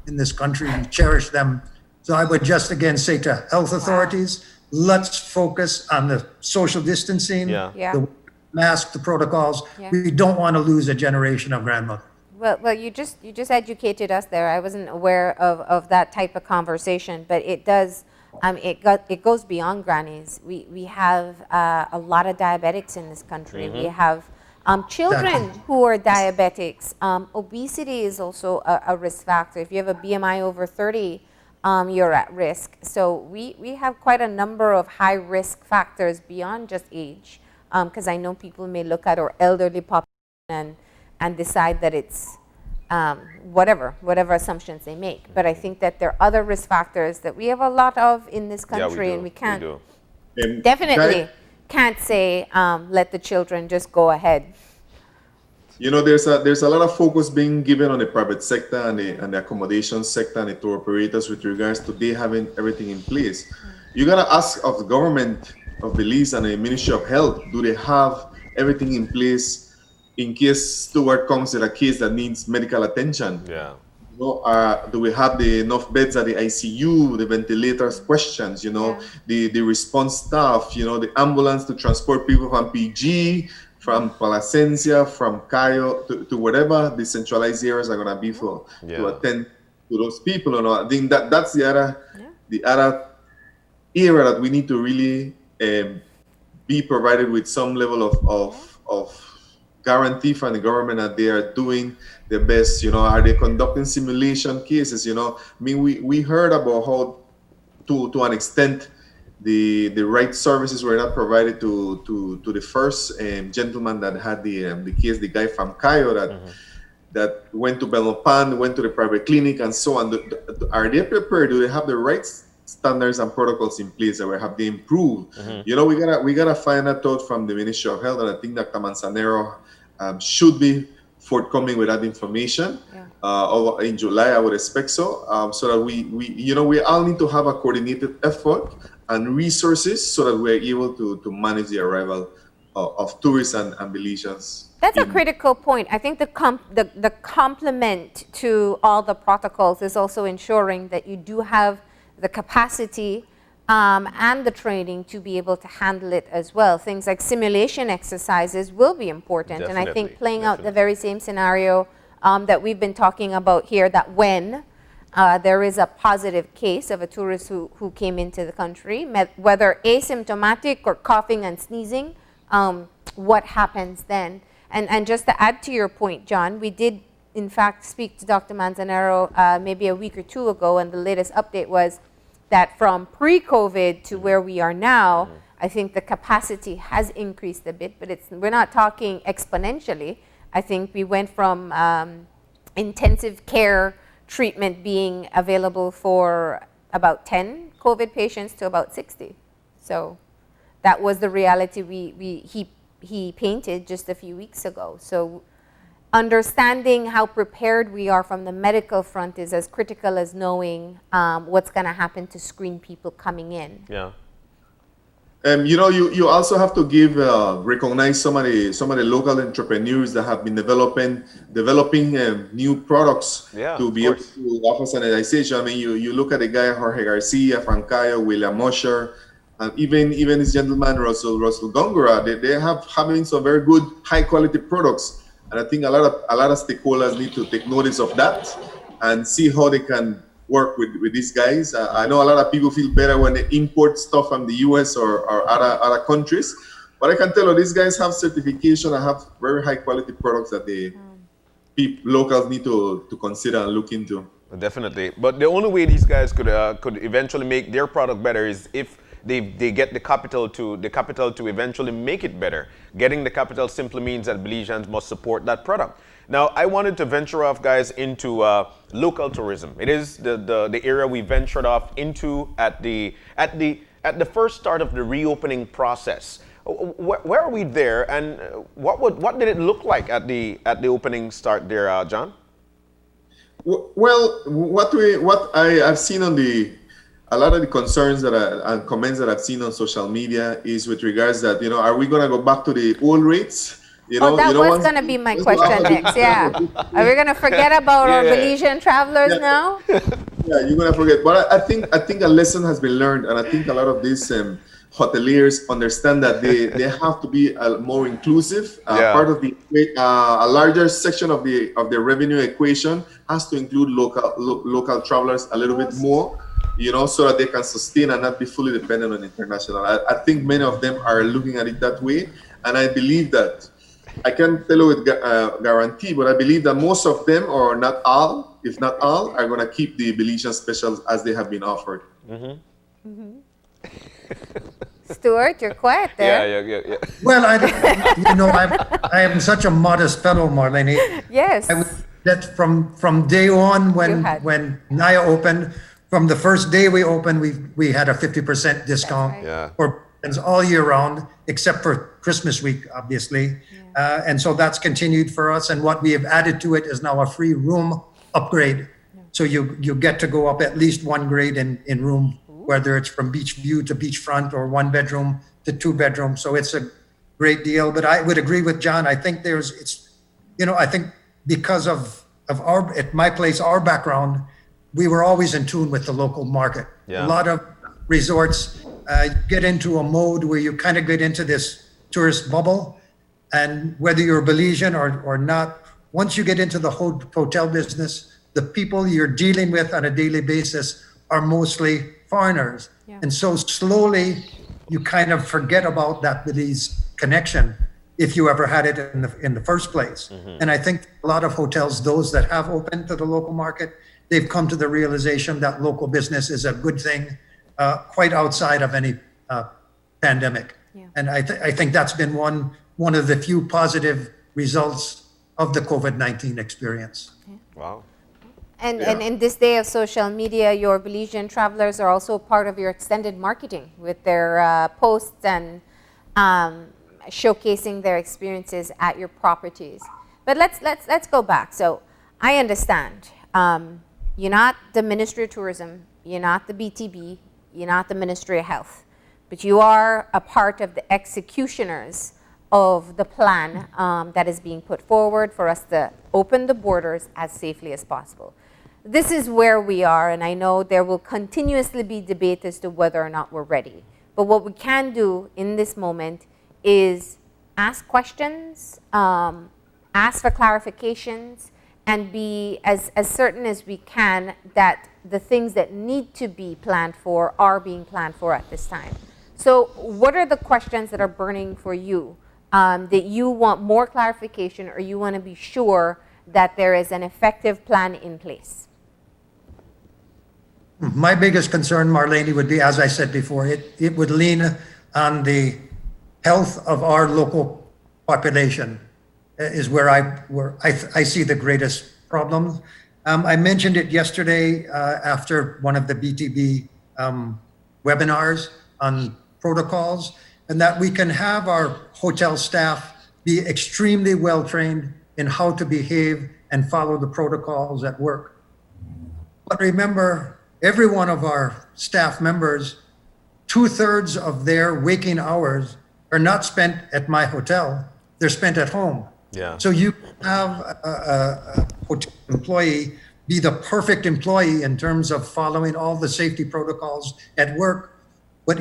in this country and cherish them. So I would just again say to health authorities, let's focus on the social distancing, the mask, the protocols. We don't want to lose a generation of grandmothers. Well, you just educated us there. I wasn't aware of that type of conversation, but it does. It goes beyond grannies. We have a lot of diabetics in this country. We have children who are diabetics. Obesity is also a risk factor. If you have a BMI over 30, you're at risk. So we have quite a number of high risk factors beyond just age, because I know people may look at our elderly population and decide that it's whatever assumptions they make. But I think that there are other risk factors that we have a lot of in this country, and we can't definitely can't say let the children just go ahead. You know, there's a lot of focus being given on the private sector and the accommodation sector and the tour operators with regards to they having everything in place. You gotta ask of the government of Belize and the Ministry of Health, do they have everything in place in case Stewart comes with a case that needs medical attention? Yeah. You know, do we have enough beds at the ICU, the ventilators questions, you know, the response staff, you know, the ambulance to transport people from PG, from Placencia, from Cayo to whatever the centralized areas are going to be for to attend to those people. You know, I think that's the other area that we need to really be provided with some level of guarantee from the government that they are doing their best. You know, are they conducting simulation cases? You know, I mean, we heard about how to an extent the right services were not provided to the first gentleman that had the case, the guy from Cayo that went to Belmopan, went to the private clinic and so on. Are they prepared? Do they have the right standards and protocols in place, or have they improved? You know, we gotta find that out from the Ministry of Health, and I think Dr. Manzanero should be forthcoming with that information in July. I would expect so, so that we all need to have a coordinated effort and resources so that we're able to manage the arrival of tourists and Belizeans. That's a critical point. I think the complement to all the protocols is also ensuring that you do have the capacity and the training to be able to handle it as well. Things like simulation exercises will be important. And I think playing out the very same scenario that we've been talking about here, that when there is a positive case of a tourist who came into the country, whether asymptomatic or coughing and sneezing, what happens then? And just to add to your point, John, we did in fact speak to Dr. Manzanero maybe a week or two ago, and the latest update was that from pre-COVID to where we are now, I think the capacity has increased a bit, but we're not talking exponentially. I think we went from intensive care treatment being available for about 10 COVID patients to about 60. So that was the reality he painted just a few weeks ago. So understanding how prepared we are from the medical front is as critical as knowing what's going to happen to screen people coming in. Yeah. You know, you also have to recognize some of the local entrepreneurs that have been developing new products to be able to offer sanitization. I mean, you look at the guy Jorge Garcia, Francayo, William Mosher, and even this gentleman Russell Gongora. They have having some very good high quality products And I think a lot of stakeholders need to take notice of that and see how they can work with these guys. I know a lot of people feel better when they import stuff from the US or other countries, but I can tell you these guys have certification and have very high quality products that locals need to consider and look into. Definitely, but the only way these guys could eventually make their product better is if they get the capital to eventually make it better. Getting the capital simply means that Belizeans must support that product. Now, I wanted to venture off, guys, into local tourism. It is the area we ventured off into at the first start of the reopening process. Where are we there, and what did it look like at the opening start there, John? Well, what I have seen on a lot of the concerns and comments that I've seen on social media is with regards that, are we going to go back to the old rates? That was going to be my question next. Yeah. Are we going to forget about our Belizean travelers now? Yeah, you're going to forget. But I think a lesson has been learned, and I think a lot of these hoteliers understand that they have to be more inclusive. Part of a larger section of the revenue equation has to include local travelers a little bit more, so that they can sustain and not be fully dependent on international. I think many of them are looking at it that way, and I believe that, I can't tell you with guarantee, but I believe that most of them, or not all, if not all, are going to keep the Belizean specials as they have been offered. Stewart, you're quiet there. Yeah. Well, I am such a modest fellow, Marlene. Yes. That from day one when Naya opened, from the first day we opened, we had a 50% discount for all year round, except for Christmas week, obviously. And so that's continued for us. And what we have added to it is now a free room upgrade. So you get to go up at least one grade in room, whether it's from beach view to beachfront or 1 bedroom to 2 bedroom. So it's a great deal. But I would agree with John. I think I think because of our, at my place, our background, we were always in tune with the local market. A lot of resorts get into a mode where you kind of get into this tourist bubble. And whether you're Belizean or not, once you get into the hotel business, the people you're dealing with on a daily basis are mostly foreigners. And so slowly you kind of forget about that Belize connection if you ever had it in the first place. And I think a lot of hotels, those that have opened to the local market, they've come to the realization that local business is a good thing, quite outside of any pandemic. And I think that's been one of the few positive results of the COVID-19 experience. Wow. And in this day of social media, your Belizean travelers are also part of your extended marketing with their posts and showcasing their experiences at your properties. But let's go back. So I understand you're not the Ministry of Tourism, you're not the BTB, you're not the Ministry of Health, but you are a part of the executioners of the plan that is being put forward for us to open the borders as safely as possible. This is where we are, and I know there will continuously be debate as to whether or not we're ready. But what we can do in this moment is ask questions, ask for clarifications, and be as certain as we can that the things that need to be planned for are being planned for at this time. So what are the questions that are burning for you that you want more clarification, or you want to be sure that there is an effective plan in place? My biggest concern, Marlene, would be, as I said before, it would lean on the health of our local population is where I see the greatest problem. I mentioned it yesterday after one of the BTB webinars on protocols, and that we can have our hotel staff be extremely well trained in how to behave and follow the protocols at work. But remember, every one of our staff members, 2/3 of their waking hours are not spent at my hotel, they're spent at home. So you have a hotel employee be the perfect employee in terms of following all the safety protocols at work. But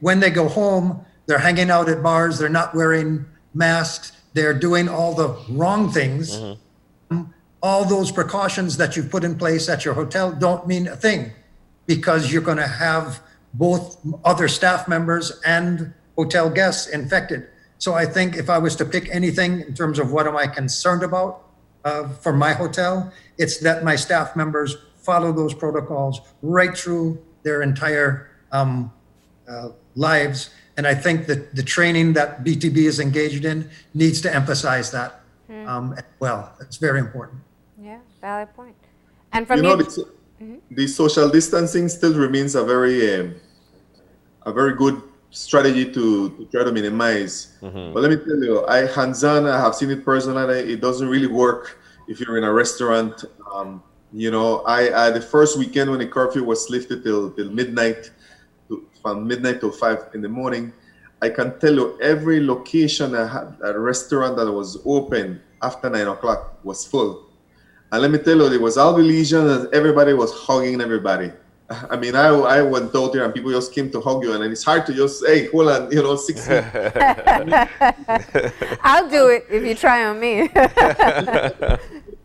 when they go home, they're hanging out at bars, they're not wearing masks, they're doing all the wrong things, all those precautions that you put in place at your hotel don't mean a thing, because you're going to have both other staff members and hotel guests infected. So I think if I was to pick anything in terms of what am I concerned about for my hotel, it's that my staff members follow those protocols right through their entire lives. And I think that the training that BTB is engaged in needs to emphasize that. Well, it's very important. Yeah, valid point. And from the social distancing still remains a very good strategy to try to minimize. But let me tell you, I have seen it personally. It doesn't really work if you're in a restaurant. I the first weekend when the curfew was lifted till midnight, from midnight till 5 in the morning, I can tell you every location I had, a restaurant that was open after 9 o'clock was full. And let me tell you, it was all Belizean and everybody was hugging everybody. I mean, I went out there and people just came to hug you, and it's hard to just, hey, hold on, 6 feet. I'll do it if you try on me.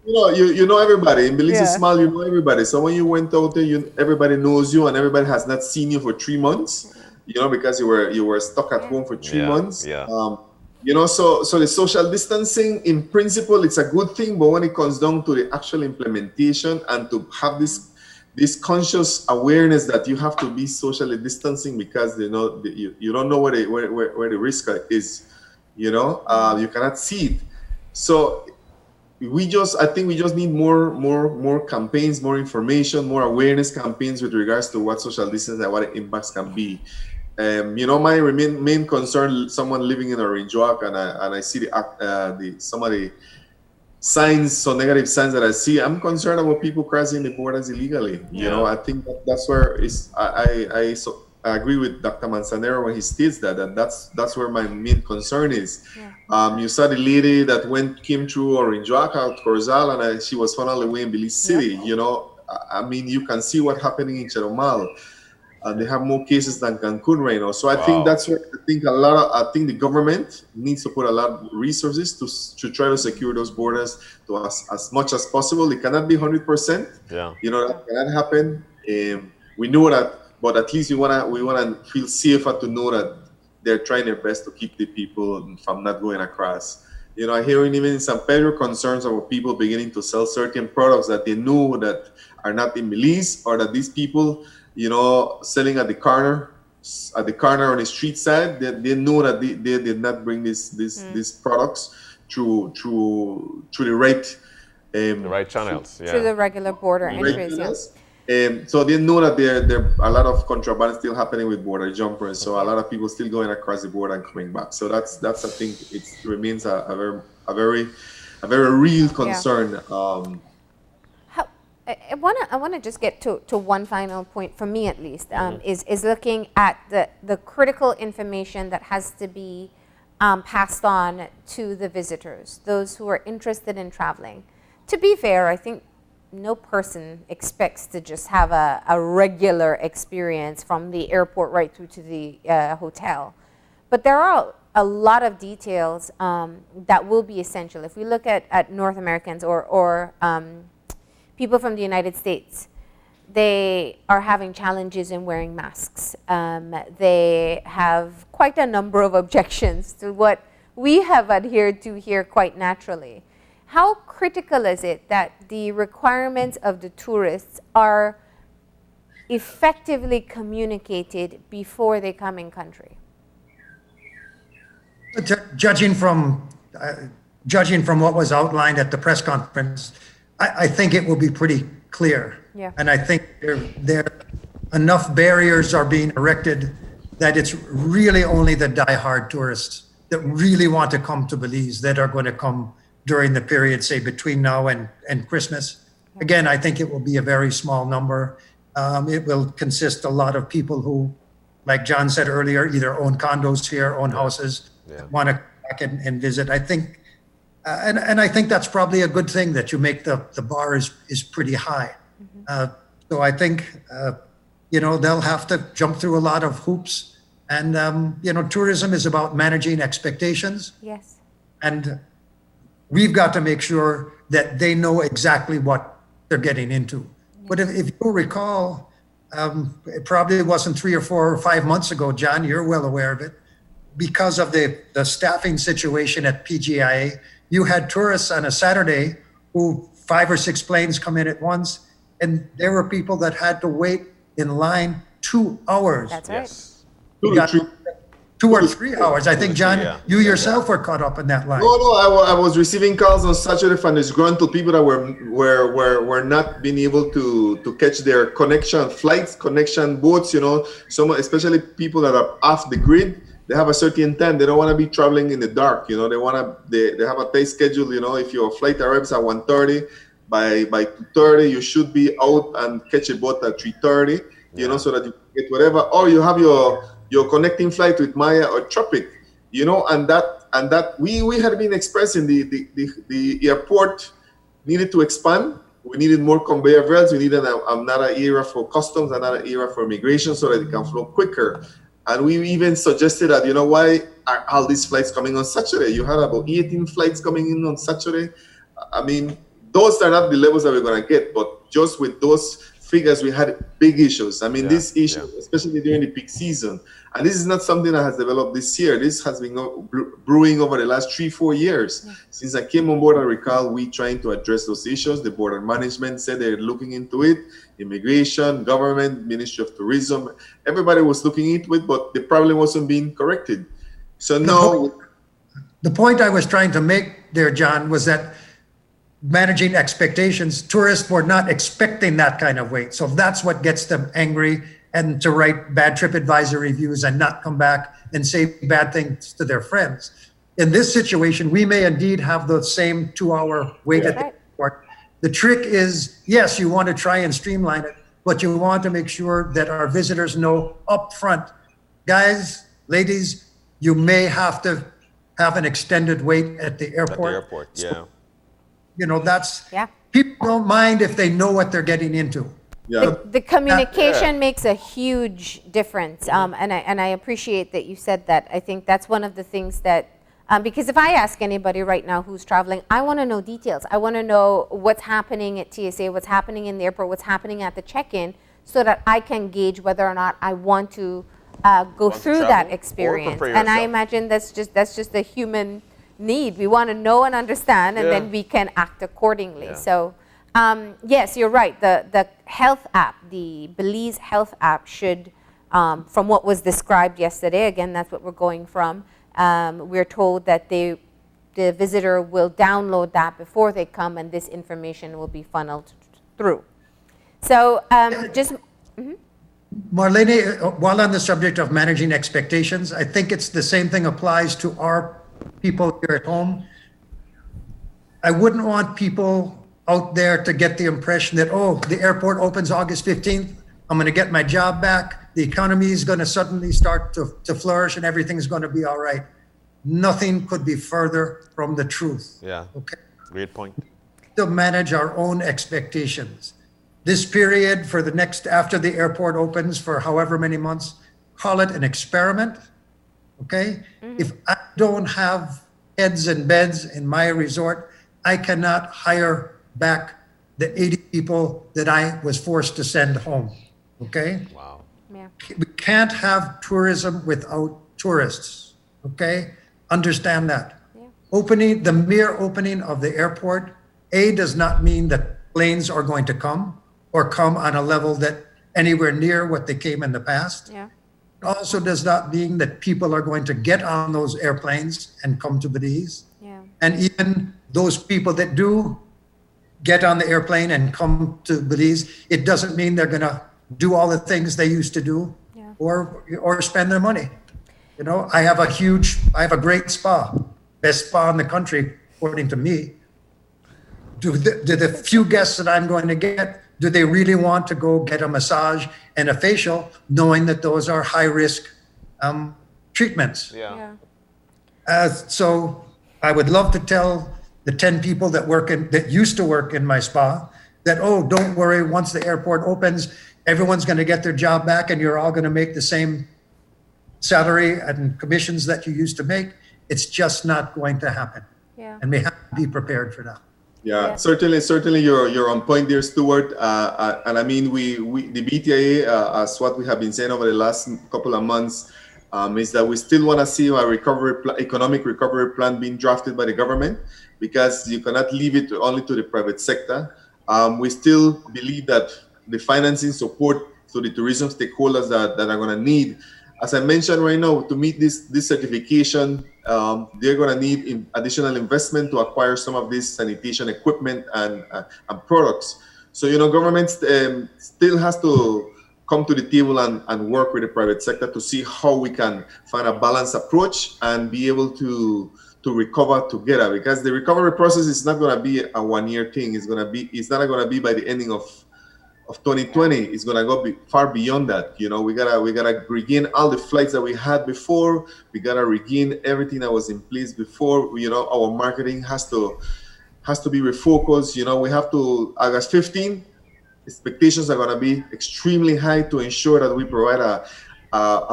You know everybody. In Belize is small, you know everybody. So when you went out there, everybody knows you, and everybody has not seen you for 3 months, because you were stuck at home for 3 months. Yeah. So the social distancing, in principle, it's a good thing, but when it comes down to the actual implementation and to have this conscious awareness that you have to be socially distancing because you don't know where the risk is, you cannot see it. So I think we just need more campaigns, more information, more awareness campaigns with regards to what social distancing and what the impacts can be. My main concern, someone living in Orange Walk, and I see some of the signs, so negative signs that I see, I'm concerned about people crossing the borders illegally. I think that's where I agree with Dr. Manzanero when he states that's where my main concern is. You saw the lady that came through Orange Walk out Corzal, and she was found all the way in Belize City. I mean, you can see what's happening in Chetumal. And they have more cases than Cancun right now. So I think that's where I think the government needs to put a lot of resources to try to secure those borders to as much as possible. It cannot be 100%. Yeah. That cannot happen. We know that, but at least we wanna feel safer to know that they're trying their best to keep the people from not going across. I hear even in San Pedro concerns about people beginning to sell certain products that they know that are not in Belize, or that these people, selling at the corner on the street side, they know that they did not bring these products through the right channels, through the regular border entries. So they know that there are a lot of contraband still happening with border jumpers. So a lot of people still going across the border and coming back. So that's I think it remains a very real concern. I want to just get to one final point, for me at least, is looking at the critical information that has to be passed on to the visitors, those who are interested in traveling. To be fair, I think no person expects to just have a regular experience from the airport right through to the hotel. But there are a lot of details that will be essential. If we look at North Americans or people from the United States, they are having challenges in wearing masks. They have quite a number of objections to what we have adhered to here quite naturally. How critical is it that the requirements of the tourists are effectively communicated before they come in country? Judging from what was outlined at the press conference, I think it will be pretty clear. Yeah. And I think there enough barriers are being erected that it's really only the diehard tourists that really want to come to Belize that are going to come during the period, say, between now and Christmas. Again, I think it will be a very small number. It will consist a lot of people who, like John said earlier, either own condos here, own houses, want to come back and visit. I think, and I think that's probably a good thing, that you make the bar is pretty high. So I think, they'll have to jump through a lot of hoops. And, tourism is about managing expectations. Yes. And we've got to make sure that they know exactly what they're getting into. But if you recall, it probably wasn't 3 or 4 or 5 months ago, John, you're well aware of it, because of the staffing situation at PGIA, you had tourists on a Saturday who 5 or 6 planes come in at once, and there were people that had to wait in line 2 hours. That's right. Yes. You got 2 or 3 hours. I think, John, yeah. you yourself were caught up in that line. No, I was receiving calls on Saturday from disgruntled people that were not being able to catch their connection flights, connection boats. You know, some especially people that are off the grid. They have a certain time. They don't want to be traveling in the dark. You know, they have a tight schedule. You know, if your flight arrives at 1:30, by 2:30 you should be out and catch a boat at 3:30. You know, so that you get whatever, or you have your connecting flight with Maya or Tropic. You know, and that we had been expressing the airport needed to expand. We needed more conveyor belts. We needed another area for customs, another area for immigration, so that it can flow quicker. And we even suggested that, you know, why are all these flights coming on Saturday? You had about 18 flights coming in on Saturday. I mean, those are not the levels that we're going to get, but just with those figures, we had big issues. I mean, this issue, especially during the peak season. And this is not something that has developed this year. This has been brewing over the last 3-4 years. Since I came on board, I recall we trying to address those issues. The border management said they're looking into it. Immigration, government, Ministry of Tourism, everybody was looking into it, but the problem wasn't being corrected. So now... The point I was trying to make there, John, was that managing expectations, tourists were not expecting that kind of wait. So that's what gets them angry and to write bad TripAdvisor reviews and not come back and say bad things to their friends. In this situation, we may indeed have the same 2-hour wait at the airport. The trick is, yes, you want to try and streamline it, but you want to make sure that our visitors know up front, guys, ladies, you may have to have an extended wait at the airport. At the airport, So, you know, people don't mind if they know what they're getting into. Yeah. The communication makes a huge difference, and I appreciate that you said that. I think that's one of the things that, because if I ask anybody right now who's traveling, I want to know details. I want to know what's happening at TSA, what's happening in the airport, what's happening at the check-in, so that I can gauge whether or not I want to go through that experience. And I imagine that's just a human need. We want to know and understand, and then we can act accordingly. So. Yes, you're right. The health app, the Belize health app should, from what was described yesterday, again, that's what we're going from, we're told that the visitor will download that before they come, and this information will be funneled through. So Marlene, while on the subject of managing expectations, I think it's the same thing applies to our people here at home. I wouldn't want people out there to get the impression that, oh, the airport opens August 15th, I'm going to get my job back, the economy is going to suddenly start to flourish and everything's going to be all right. Nothing could be further from the truth. Yeah, okay. Great point. To manage our own expectations. This period for the next, after the airport opens for however many months, call it an experiment, okay? If I don't have heads and beds in my resort, I cannot hire back the 80 people that I was forced to send home, okay? Wow. Yeah. We can't have tourism without tourists, okay? Understand that. Yeah. The mere opening of the airport, does not mean that planes are going to come or come on a level that anywhere near what they came in the past. Yeah. It also does not mean that people are going to get on those airplanes and come to Belize. Yeah. And even those people that do get on the airplane and come to Belize, it doesn't mean they're going to do all the things they used to do or spend their money. You know, I have a great spa, best spa in the country, according to me. Do the few guests that I'm going to get, do they really want to go get a massage and a facial, knowing that those are high risk treatments? Yeah. So I would love to tell the 10 people that used to work in my spa that, oh, don't worry, once the airport opens, everyone's going to get their job back and you're all going to make the same salary and commissions that you used to make. It's just not going to happen. Yeah. And we have to be prepared for that. Yeah, certainly you're on point there, Stewart. And I mean, we the BTIA, as what we have been saying over the last couple of months, is that we still want to see a economic recovery plan being drafted by the government, because you cannot leave it only to the private sector. We still believe that the financing support to the tourism stakeholders that are going to need, as I mentioned right now, to meet this certification, they're going to need additional investment to acquire some of this sanitation equipment and products. So, government still has to come to the table and work with the private sector to see how we can find a balanced approach and be able to recover together, because the recovery process is not going to be a one-year thing. It's not going to be by the ending of 2020. It's gonna go far beyond that. We gotta regain all the flights that we had before. We gotta regain everything that was in place before. Our marketing has to be refocused. We have to, August 15, expectations are gonna be extremely high to ensure that we provide a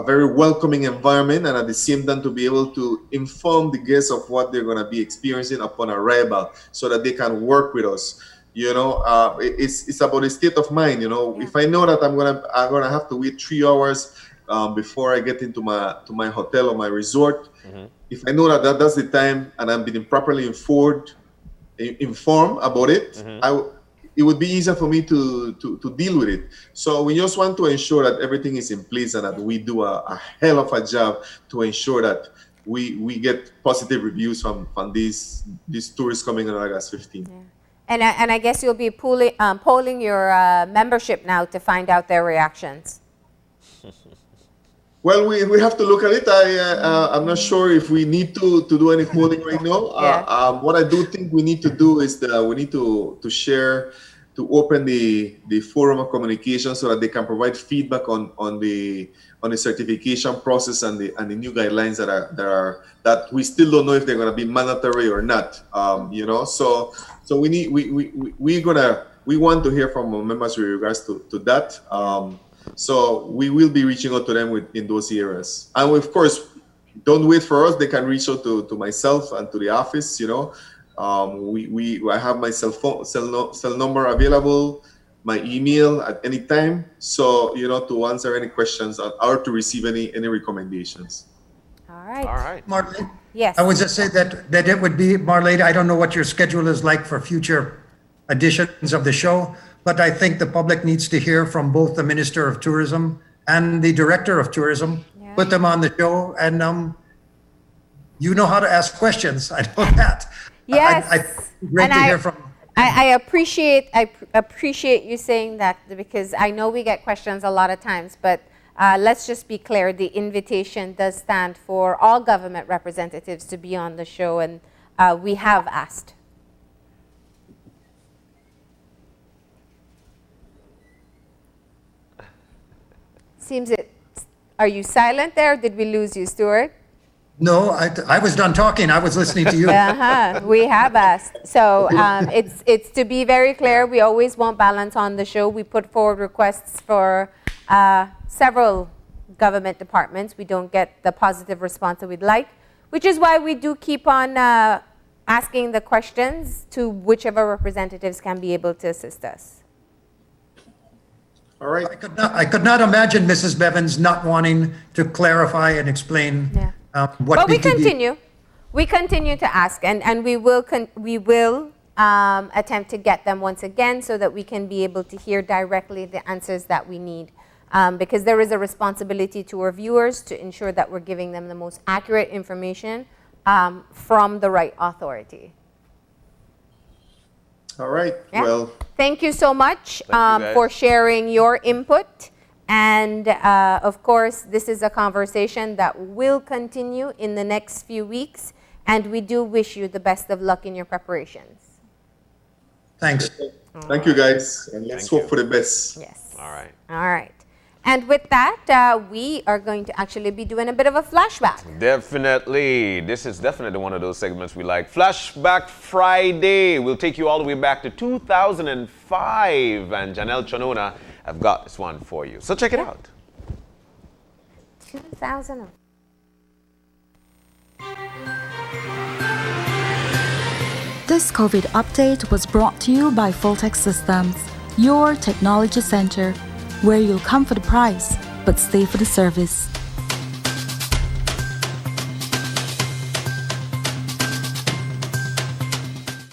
very welcoming environment, and at the same time to be able to inform the guests of what they're gonna be experiencing upon arrival, so that they can work with us. It's about the state of mind. If I know that I'm gonna have to wait 3 hours before I get into my hotel or my resort, if I know that that's the time and I'm being properly informed about it, it would be easier for me to deal with it. So we just want to ensure that everything is in place and that we do a hell of a job to ensure that we get positive reviews from these tourists coming on August 15th. Yeah. And I guess you'll be polling your membership now to find out their reactions. Well, we have to look at it. I'm not sure if we need to do any polling right now. What I do think we need to do is that we need to share, to open the forum of communication so that they can provide feedback on the certification process and the new guidelines that we still don't know if they're going to be mandatory or not. So we want to hear from our members with regards to that. So we will be reaching out to them in those areas. And of course, don't wait for us. They can reach out to myself and to the office. I have my cell number available, my email at any time. So to answer any questions or to receive any recommendations. All right. All right. Marlene? Yes. I would just say that it would be, Marlene, I don't know what your schedule is like for future editions of the show, but I think the public needs to hear from both the Minister of Tourism and the Director of Tourism. Yeah. Put them on the show, and you know how to ask questions. I know that. Yes. Great to hear from. I appreciate you saying that, because I know we get questions a lot of times, but let's just be clear. The invitation does stand for all government representatives to be on the show, and we have asked. Are you silent there? Did we lose you, Stewart? No, I was done talking. I was listening to you. We have asked. So it's to be very clear, we always want balance on the show. We put forward requests for several government departments. We don't get the positive response that we'd like, which is why we do keep on asking the questions to whichever representatives can be able to assist us. All right. I could not imagine Mrs. Bevins not wanting to clarify and explain what but BTB. we continue to ask, and we will attempt to get them once again so that we can be able to hear directly the answers that we need, because there is a responsibility to our viewers to ensure that we're giving them the most accurate information from the right authority. All right. Yeah. Well, thank you so much Thank you, for sharing your input. And of course, this is a conversation that will continue in the next few weeks. And we do wish you the best of luck in your preparations. Thanks. thank you guys, and let's hope for the best. Yes. All right. All right. And with that, we are going to actually be doing a bit of a flashback. Definitely. This is definitely one of those segments we like. Flashback Friday. We'll take you all the way back to 2005. And Janelle Chanona, I've got this one for you. So check it out. 2000. This COVID update was brought to you by Fulltech Systems, your technology center, where you'll come for the price, but stay for the service.